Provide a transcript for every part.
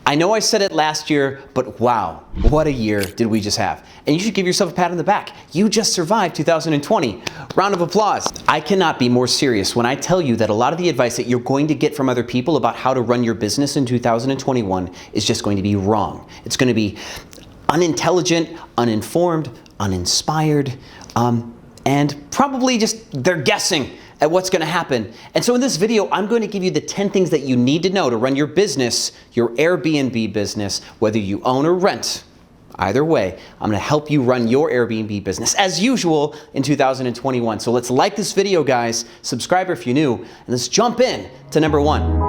I know I said it last year, but wow, what a year did we just have. And you should give yourself a pat on the back. You just survived 2020. Round of applause. I cannot be more serious when I tell you that a lot of the advice that you're going to get from other people about how to run your business in 2021 is just going to be wrong. It's going to be unintelligent, uninformed, uninspired, and probably just they're guessing at what's going to happen. And so in this video, I'm going to give you the 10 things that you need to know to run your business, your Airbnb business, whether you own or rent. Either way, I'm going to help you run your Airbnb business as usual in 2021. So let's like this video, guys, subscribe if you're new, and let's jump in to number 1.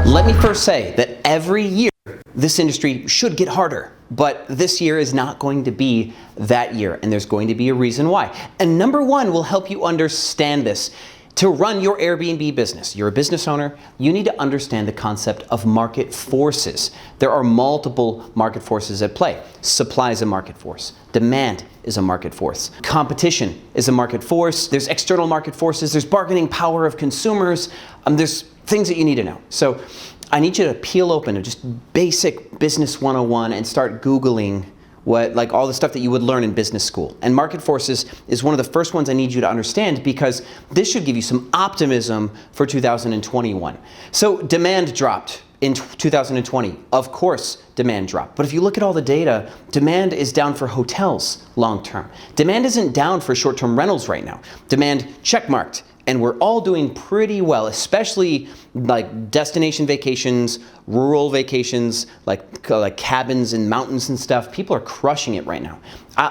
Let me first say that every year this industry should get harder, but this year is not going to be that year, and there's going to be a reason why. And number 1 will help you understand this. To run your Airbnb business, you're a business owner, you need to understand the concept of market forces. There are multiple market forces at play. Supply is a market force. Demand is a market force. Competition is a market force. There's external market forces. There's bargaining power of consumers. There's things that you need to know. So I need you to peel open just basic business 101 and start Googling like all the stuff that you would learn in business school. And market forces is one of the first ones I need you to understand because this should give you some optimism for 2021. So demand dropped in 2020. Of course, demand dropped. But if you look at all the data, demand is down for hotels long term. Demand isn't down for short-term rentals right now. Demand checkmarked. And we're all doing pretty well, especially like destination vacations, rural vacations, like cabins in mountains and stuff. People are crushing it right now.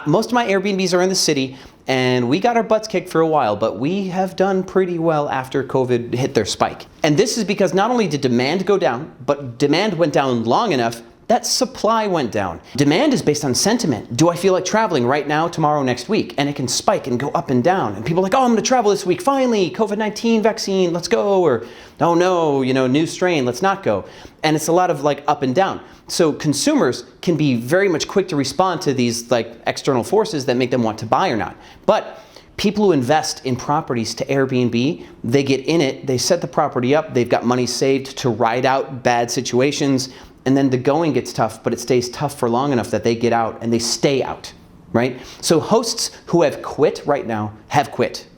Most of my Airbnbs are in the city, and we got our butts kicked for a while, but we have done pretty well after COVID hit their spike. And this is because not only did demand go down, but demand went down long enough that supply went down. Demand is based on sentiment. Do I feel like traveling right now, tomorrow, next week? And it can spike and go up and down. And people are like, oh, I'm gonna travel this week, finally, COVID-19 vaccine, let's go. Or, oh no, new strain, let's not go. And it's a lot of like up and down. So consumers can be very much quick to respond to these like external forces that make them want to buy or not. But people who invest in properties to Airbnb, they get in it, they set the property up, they've got money saved to ride out bad situations, and then the going gets tough, but it stays tough for long enough that they get out and they stay out, right? So hosts who have quit right now have quit,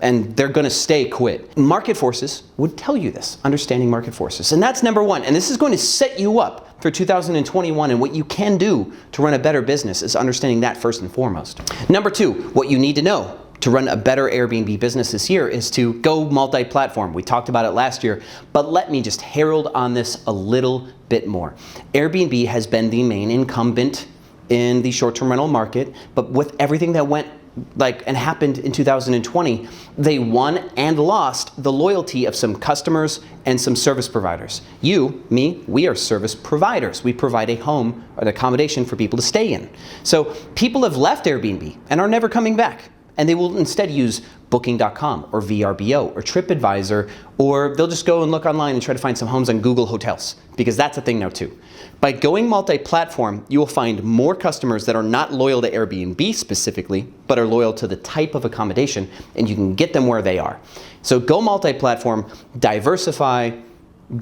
and they're gonna stay quit. Market forces would tell you this, understanding market forces. And that's number 1, and this is going to set you up for 2021, and what you can do to run a better business is understanding that first and foremost. Number 2, what you need to know to run a better Airbnb business this year is to go multi-platform. We talked about it last year, but let me just herald on this a little bit more. Airbnb has been the main incumbent in the short-term rental market, but with everything that went and happened in 2020, they won and lost the loyalty of some customers and some service providers. You, me, we are service providers. We provide a home or an accommodation for people to stay in. So people have left Airbnb and are never coming back. And they will instead use Booking.com or VRBO or TripAdvisor, or they'll just go and look online and try to find some homes on Google Hotels, because that's a thing now too. By going multi-platform, you will find more customers that are not loyal to Airbnb specifically, but are loyal to the type of accommodation, and you can get them where they are. So go multi-platform, diversify,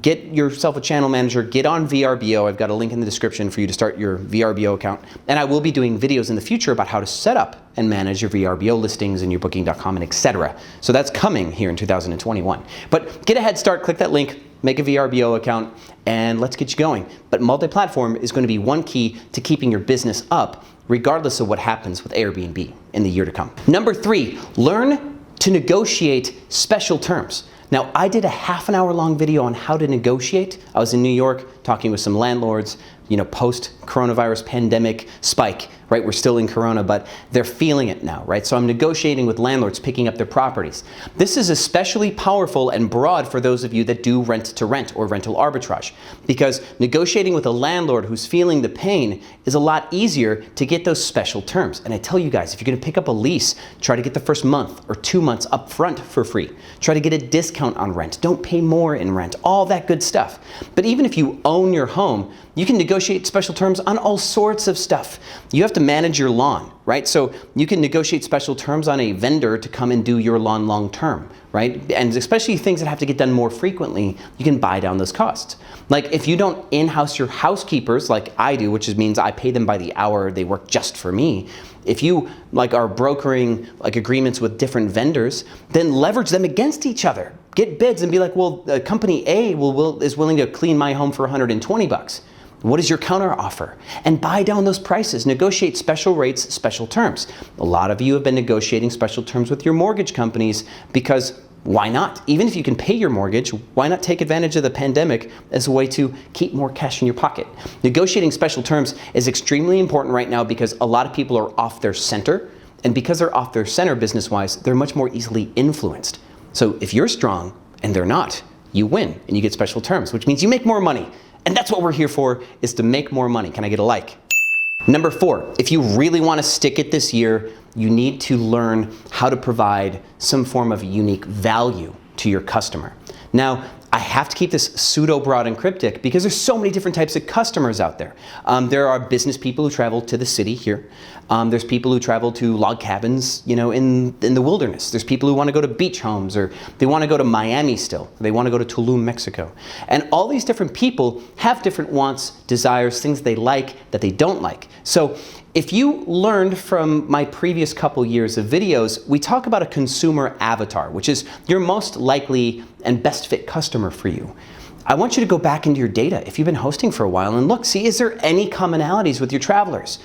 get yourself a channel manager, get on VRBO. I've got a link in the description for you to start your VRBO account. And I will be doing videos in the future about how to set up and manage your VRBO listings and your Booking.com and etc. So that's coming here in 2021. But get a head start, click that link, make a VRBO account, and let's get you going. But multi-platform is going to be one key to keeping your business up, regardless of what happens with Airbnb in the year to come. Number 3, learn to negotiate special terms. Now, I did a half an hour long video on how to negotiate. I was in New York talking with some landlords, post-coronavirus pandemic spike, right? We're still in Corona, but they're feeling it now, right? So I'm negotiating with landlords picking up their properties. This is especially powerful and broad for those of you that do rent to rent or rental arbitrage, because negotiating with a landlord who's feeling the pain is a lot easier to get those special terms. And I tell you guys, if you're gonna pick up a lease, try to get the first month or 2 months up front for free. Try to get a discount on rent. Don't pay more in rent, all that good stuff. But even if you own your home, you can negotiate special terms on all sorts of stuff. You have to manage your lawn, right? So you can negotiate special terms on a vendor to come and do your lawn long term, right? And especially things that have to get done more frequently, you can buy down those costs. Like if you don't in-house your housekeepers like I do, which means I pay them by the hour, they work just for me. If you like are brokering like agreements with different vendors, then leverage them against each other. Get bids and be like, well, company A is willing to clean my home for $120. What is your counter offer? And buy down those prices. Negotiate special rates, special terms. A lot of you have been negotiating special terms with your mortgage companies because why not? Even if you can pay your mortgage, why not take advantage of the pandemic as a way to keep more cash in your pocket? Negotiating special terms is extremely important right now because a lot of people are off their center. And because they're off their center business-wise, they're much more easily influenced. So if you're strong and they're not, you win and you get special terms, which means you make more money. And that's what we're here for, is to make more money. Can I get a like? Number 4, if you really want to stick it this year, you need to learn how to provide some form of unique value to your customer. Now, I have to keep this pseudo broad and cryptic because there's so many different types of customers out there. There are business people who travel to the city here. There's people who travel to log cabins, you know, in the wilderness. There's people who want to go to beach homes, or they want to go to Miami still. They want to go to Tulum, Mexico. And all these different people have different wants, desires, things they like that they don't like. So if you learned from my previous couple years of videos, we talk about a consumer avatar, which is your most likely and best fit customer for you. I want you to go back into your data if you've been hosting for a while and look, see, is there any commonalities with your travelers?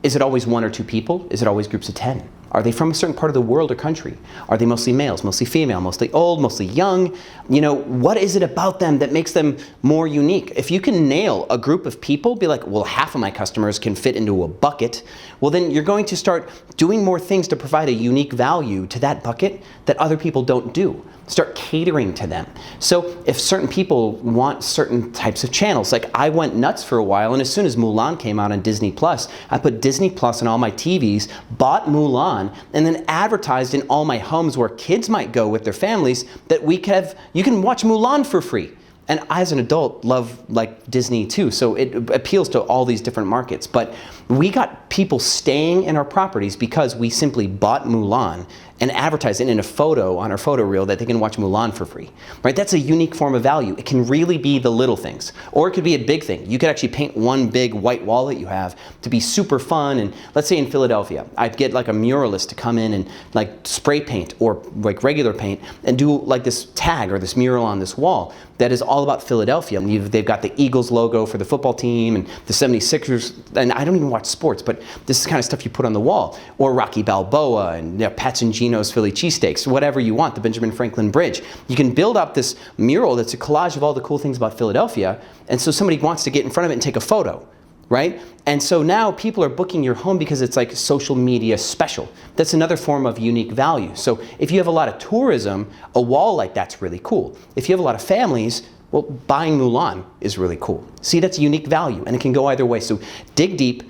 Is it always 1 or 2 people? Is it always groups of 10? Are they from a certain part of the world or country? Are they mostly males, mostly female, mostly old, mostly young? You know, what is it about them that makes them more unique? If you can nail a group of people, be like, well, half of my customers can fit into a bucket, well, then you're going to start doing more things to provide a unique value to that bucket that other people don't do. Start catering to them. So if certain people want certain types of channels, like I went nuts for a while, and as soon as Mulan came out on Disney Plus, I put Disney Plus on all my TVs, bought Mulan, and then advertised in all my homes where kids might go with their families that you can watch Mulan for free. And I, as an adult, love like Disney too, so it appeals to all these different markets. But we got people staying in our properties because we simply bought Mulan and advertised it in a photo on our photo reel that they can watch Mulan for free, right? That's a unique form of value. It can really be the little things, or it could be a big thing. You could actually paint one big white wall that you have to be super fun. And let's say in Philadelphia, I'd get like a muralist to come in and like spray paint or like regular paint and do like this tag or this mural on this wall that is all about Philadelphia. And they've got the Eagles logo for the football team and the 76ers, and I don't even watch sports, but this is the kind of stuff you put on the wall. Or Rocky Balboa and Pats and Gino's Philly cheesesteaks, whatever you want, the Benjamin Franklin Bridge. You can build up this mural that's a collage of all the cool things about Philadelphia, and so somebody wants to get in front of it and take a photo, right? And so now people are booking your home because it's like social media special. That's another form of unique value. So if you have a lot of tourism, a wall like that's really cool. If you have a lot of families, well, buying Mulan is really cool. See, that's unique value, and it can go either way. So dig deep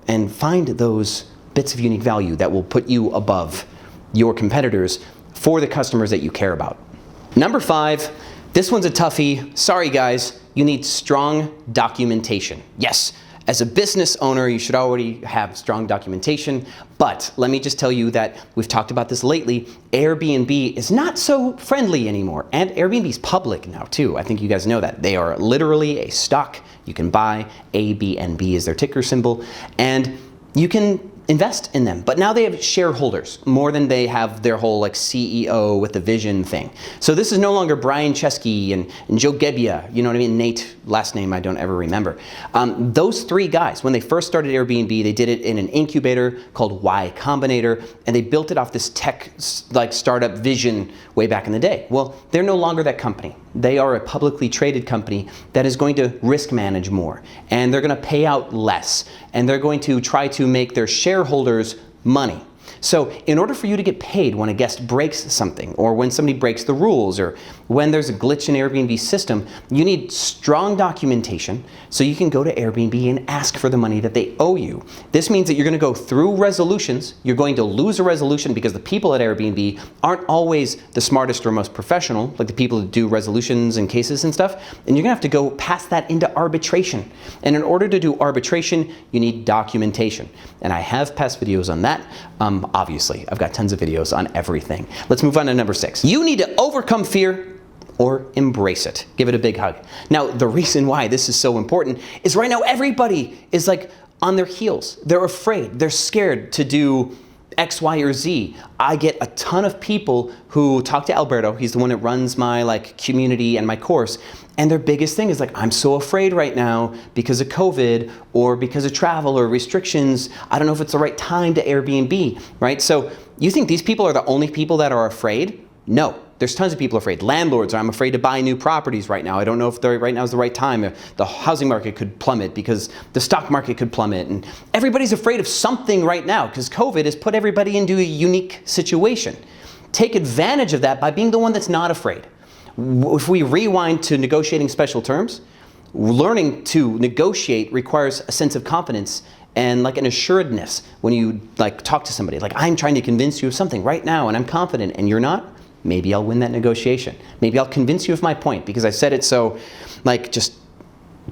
and find those bits of unique value that will put you above your competitors for the customers that you care about. Number 5, this one's a toughie. Sorry guys, you need strong documentation. Yes, as a business owner, you should already have strong documentation, but let me just tell you that we've talked about this lately. Airbnb is not so friendly anymore, and Airbnb is public now too. I think you guys know that. They are literally a stock you can buy. ABNB is their ticker symbol, and you can invest in them. But now they have shareholders more than they have their whole like CEO with the vision thing. So this is no longer Brian Chesky and Joe Gebbia, you know what I mean? Nate, last name I don't ever remember. Those 3 guys, when they first started Airbnb, they did it in an incubator called Y Combinator, and they built it off this tech like startup vision way back in the day. Well, they're no longer that company. They are a publicly traded company that is going to risk manage more, and they're going to pay out less, and they're going to try to make their shareholders money. So in order for you to get paid when a guest breaks something, or when somebody breaks the rules, or when there's a glitch in Airbnb's system, you need strong documentation so you can go to Airbnb and ask for the money that they owe you. This means that you're going to go through resolutions. You're going to lose a resolution because the people at Airbnb aren't always the smartest or most professional, like the people who do resolutions and cases and stuff, and you're going to have to go past that into arbitration. And in order to do arbitration, you need documentation. And I have past videos on that. obviously. I've got tons of videos on everything. Let's move on to number 6. You need to overcome fear or embrace it. Give it a big hug. Now, the reason why this is so important is right now everybody is like on their heels. They're afraid. They're scared to do X, Y, or Z. I get a ton of people who talk to Alberto. He's the one that runs my like community and my course. And their biggest thing is like, I'm so afraid right now because of COVID or because of travel or restrictions. I don't know if it's the right time to Airbnb, right? So you think these people are the only people that are afraid? No. There's tons of people afraid. Landlords, I'm afraid to buy new properties right now. I don't know if right now is the right time. The housing market could plummet because the stock market could plummet. And everybody's afraid of something right now because COVID has put everybody into a unique situation. Take advantage of that by being the one that's not afraid. If we rewind to negotiating special terms, learning to negotiate requires a sense of confidence and like an assuredness when you like talk to somebody. Like, I'm trying to convince you of something right now and I'm confident and you're not. Maybe I'll win that negotiation. Maybe I'll convince you of my point because I said it so, like, just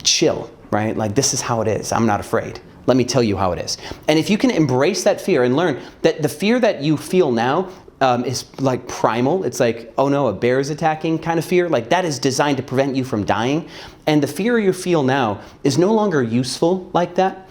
chill, right? Like, this is how it is. I'm not afraid. Let me tell you how it is. And if you can embrace that fear and learn that the fear that you feel now is like primal. It's like, oh no, a bear is attacking kind of fear. Like, that is designed to prevent you from dying. And the fear you feel now is no longer useful like that.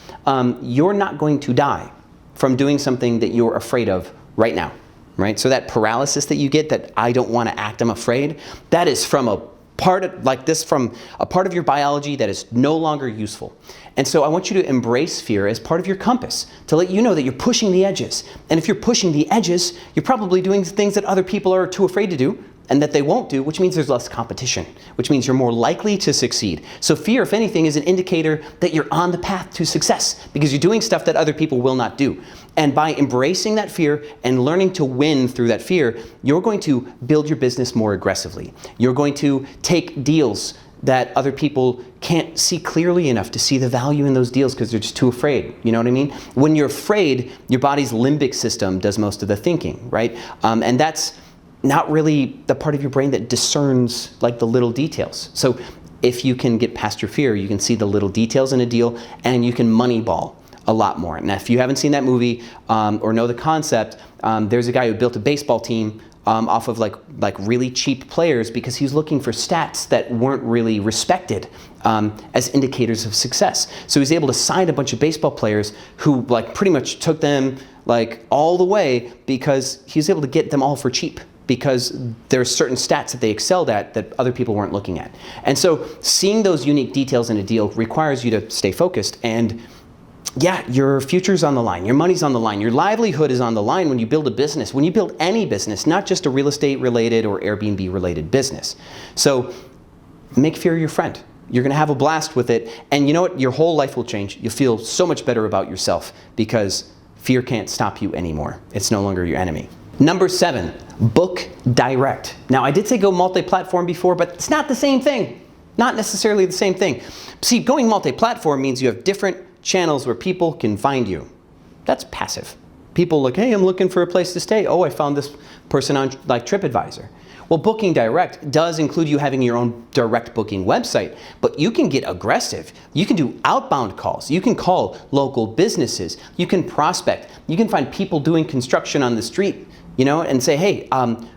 You're not going to die from doing something that you're afraid of right now. Right? So that paralysis that you get, that I don't want to act, I'm afraid, that is from a part of, like this, from a part of your biology that is no longer useful. And so I want you to embrace fear as part of your compass, to let you know that you're pushing the edges. And if you're pushing the edges, you're probably doing things that other people are too afraid to do and that they won't do, which means there's less competition, which means you're more likely to succeed. So fear, if anything, is an indicator that you're on the path to success because you're doing stuff that other people will not do. And by embracing that fear and learning to win through that fear, you're going to build your business more aggressively. You're going to take deals that other people can't see clearly enough to see the value in those deals because they're just too afraid. You know what I mean? When you're afraid, your body's limbic system does most of the thinking, right? And that's not really the part of your brain that discerns like the little details. So if you can get past your fear, you can see the little details in a deal and you can moneyball a lot more. Now, if you haven't seen that movie or know the concept, there's a guy who built a baseball team off of like really cheap players because he's looking for stats that weren't really respected as indicators of success. So he's able to sign a bunch of baseball players who like pretty much took them like all the way because he was able to get them all for cheap, because there's certain stats that they excelled at that other people weren't looking at. And so seeing those unique details in a deal requires you to stay focused. And yeah, your future's on the line, your money's on the line, your livelihood is on the line when you build a business, when you build any business, not just a real estate related or Airbnb related business. So make fear your friend. You're gonna have a blast with it. And you know what? Your whole life will change. You'll feel so much better about yourself because fear can't stop you anymore. It's no longer your enemy. Number 7, book direct. Now, I did say go multi-platform before, but it's not the same thing. Not necessarily the same thing. See, going multi-platform means you have different channels where people can find you. That's passive. People look, hey, I'm looking for a place to stay. Oh, I found this person on like TripAdvisor. Well, booking direct does include you having your own direct booking website, but you can get aggressive. You can do outbound calls. You can call local businesses. You can prospect. You can find people doing construction on the street, you know, and say, hey,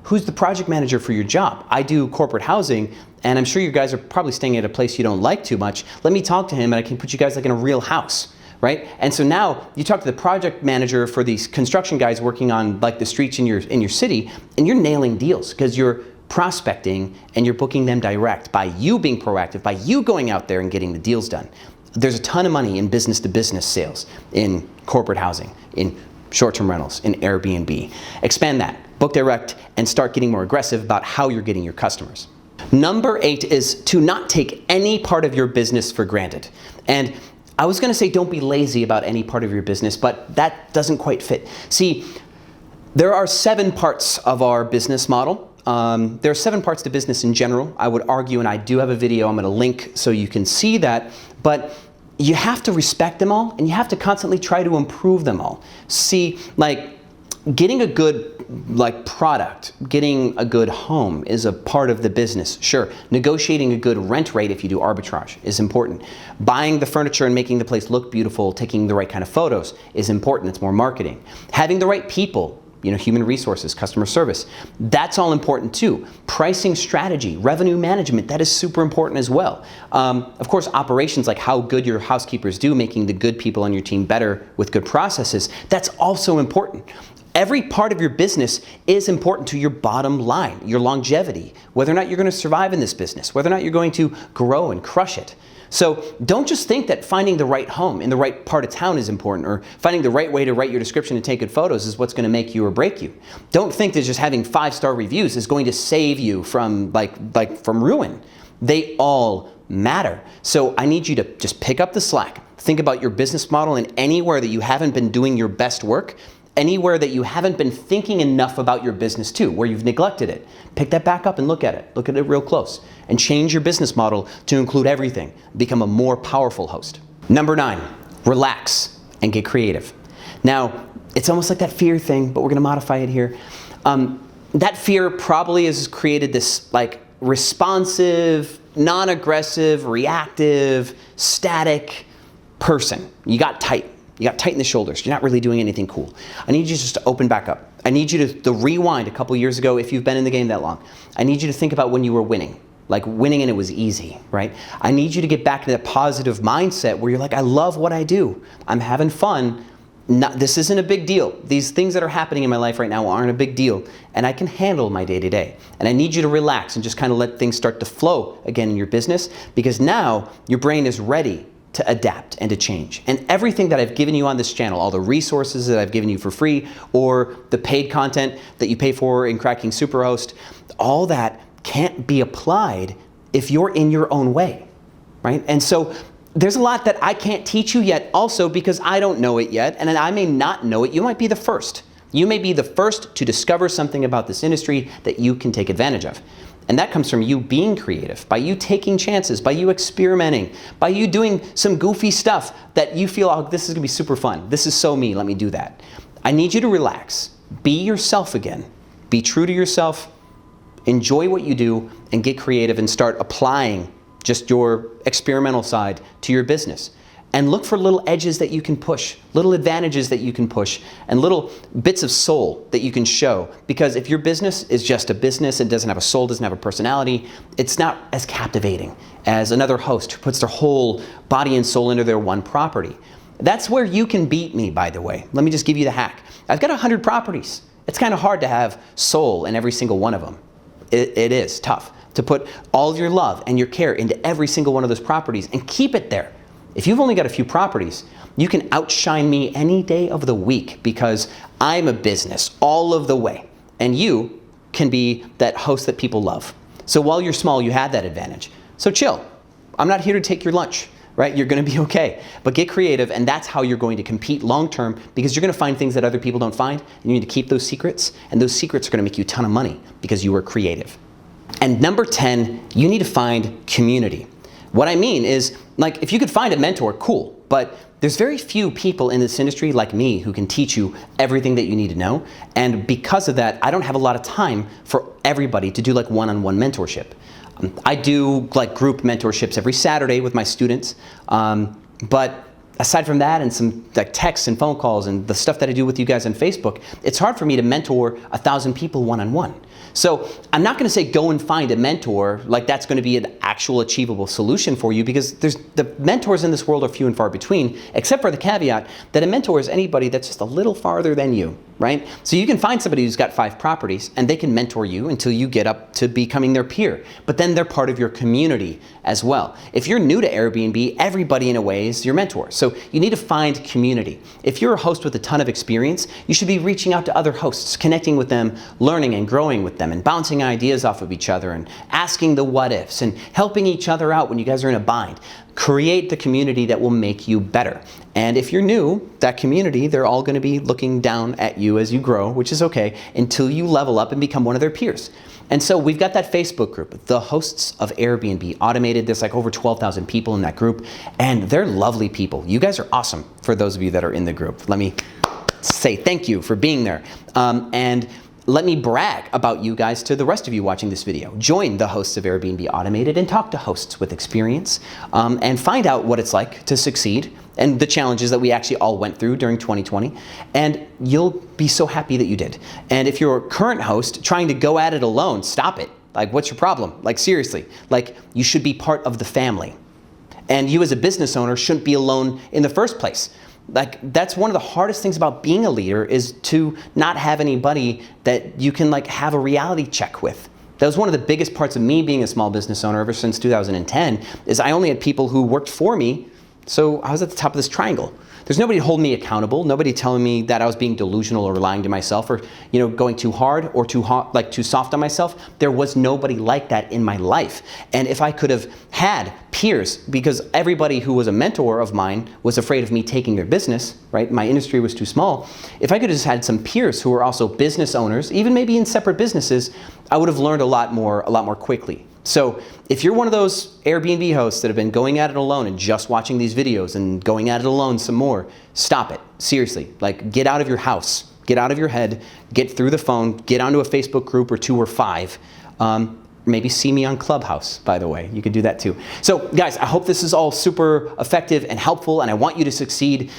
who's the project manager for your job? I do corporate housing, and I'm sure you guys are probably staying at a place you don't like too much. Let me talk to him, and I can put you guys like in a real house, right? And so now you talk to the project manager for these construction guys working on like the streets in your city, and you're nailing deals because you're prospecting and you're booking them direct by you being proactive, by you going out there and getting the deals done. There's a ton of money in business-to-business sales, in corporate housing, in short-term rentals, in Airbnb. Expand that, book direct, and start getting more aggressive about how you're getting your customers. Number 8 is to not take any part of your business for granted. And I was gonna say don't be lazy about any part of your business, but that doesn't quite fit. See, there are 7 parts of our business model. There are 7 parts to business in general, I would argue, and I do have a video I'm gonna link so you can see that, but you have to respect them all and you have to constantly try to improve them all. See, like, getting a good product, getting a good home is a part of the business. Sure, negotiating a good rent rate if you do arbitrage is important. Buying the furniture and making the place look beautiful, taking the right kind of photos is important. It's more marketing. Having the right people, human resources, customer service, that's all important too. Pricing strategy, revenue management, that is super important as well. Of course, operations, like how good your housekeepers do, making the good people on your team better with good processes, that's also important. Every part of your business is important to your bottom line, your longevity, whether or not you're going to survive in this business, whether or not you're going to grow and crush it. So don't just think that finding the right home in the right part of town is important, or finding the right way to write your description and take good photos is what's going to make you or break you. Don't think that just having 5-star reviews is going to save you from from ruin. They all matter. So I need you to just pick up the slack. Think about your business model, and anywhere that you haven't been doing your best work, anywhere that you haven't been thinking enough about your business too, where you've neglected it, pick that back up and look at it. Look at it real close and change your business model to include everything. Become a more powerful host. Number 9, relax and get creative. Now, it's almost like that fear thing, but we're gonna modify it here. That fear probably has created this responsive, non-aggressive, reactive, static person. You got tight. You got tight in the shoulders. You're not really doing anything cool. I need you just to open back up. I need you to rewind a couple years ago if you've been in the game that long. I need you to think about when you were winning. Winning and it was easy, right? I need you to get back to that positive mindset where you're like, I love what I do. I'm having fun. This isn't a big deal. These things that are happening in my life right now aren't a big deal, and I can handle my day-to-day. And I need you to relax and just kind of let things start to flow again in your business, because now your brain is ready to adapt and to change. And everything that I've given you on this channel, all the resources that I've given you for free, or the paid content that you pay for in Cracking Superhost, all that can't be applied if you're in your own way, right? And so there's a lot that I can't teach you yet also because I don't know it yet, and I may not know it. You might be the first. You may be the first to discover something about this industry that you can take advantage of. And that comes from you being creative, by you taking chances, by you experimenting, by you doing some goofy stuff that you feel, oh, this is gonna be super fun. This is so me, let me do that. I need you to relax, be yourself again, be true to yourself, enjoy what you do, and get creative and start applying just your experimental side to your business. And look for little edges that you can push, little advantages that you can push, and little bits of soul that you can show. Because if your business is just a business and doesn't have a soul, doesn't have a personality, it's not as captivating as another host who puts their whole body and soul into their one property. That's where you can beat me, by the way. Let me just give you the hack. I've got 100 properties. It's kind of hard to have soul in every single one of them. It is tough to put all of your love and your care into every single one of those properties and keep it there. If you've only got a few properties, you can outshine me any day of the week because I'm a business all of the way. And you can be that host that people love. So while you're small, you have that advantage. So chill. I'm not here to take your lunch, right? You're gonna be okay. But get creative, and that's how you're going to compete long term, because you're gonna find things that other people don't find, and you need to keep those secrets, and those secrets are gonna make you a ton of money because you were creative. And number 10, you need to find community. What I mean is, if you could find a mentor, cool, but there's very few people in this industry like me who can teach you everything that you need to know, and because of that, I don't have a lot of time for everybody to do one-on-one mentorship. I do group mentorships every Saturday with my students, but aside from that and some texts and phone calls and the stuff that I do with you guys on Facebook, it's hard for me to mentor 1,000 people one-on-one. So I'm not gonna say go and find a mentor, that's gonna be an actual achievable solution for you, because the mentors in this world are few and far between, except for the caveat that a mentor is anybody that's just a little farther than you, right? So you can find somebody who's got 5 properties and they can mentor you until you get up to becoming their peer, but then they're part of your community as well. If you're new to Airbnb, everybody in a way is your mentor. So you need to find community. If you're a host with a ton of experience, you should be reaching out to other hosts, connecting with them, learning and growing with them, and bouncing ideas off of each other, and asking the what ifs, and helping each other out when you guys are in a bind. Create the community that will make you better. And if you're new, that community, they're all gonna be looking down at you as you grow, which is okay, until you level up and become one of their peers. And so we've got that Facebook group, the Hosts of Airbnb Automated. There's over 12,000 people in that group, and they're lovely people. You guys are awesome, for those of you that are in the group. Let me say thank you for being there. And let me brag about you guys to the rest of you watching this video. Join the Hosts of Airbnb Automated and talk to hosts with experience and find out what it's like to succeed and the challenges that we actually all went through during 2020. And you'll be so happy that you did. And if you're a current host trying to go at it alone, stop it. Like, what's your problem? Like, seriously, like, you should be part of the family. And you as a business owner shouldn't be alone in the first place. Like, that's one of the hardest things about being a leader, is to not have anybody that you can like have a reality check with. That was one of the biggest parts of me being a small business owner ever since 2010, is I only had people who worked for me, so I was at the top of this triangle. There's nobody holding me accountable, nobody telling me that I was being delusional or lying to myself, or going too hard or too soft on myself. There was nobody like that in my life. And if I could have had peers, because everybody who was a mentor of mine was afraid of me taking their business, right? My industry was too small. If I could have just had some peers who were also business owners, even maybe in separate businesses, I would have learned a lot more quickly. So if you're one of those Airbnb hosts that have been going at it alone and just watching these videos and going at it alone some more, stop it. Seriously, like, get out of your house, get out of your head, get through the phone, get onto a Facebook group or 2 or 5. Maybe see me on Clubhouse, by the way. You could do that too. So guys, I hope this is all super effective and helpful, and I want you to succeed.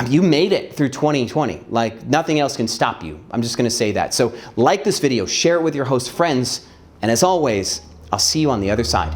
You made it through 2020. Like, nothing else can stop you. I'm just gonna say that. So like this video, share it with your host friends, and as always, I'll see you on the other side.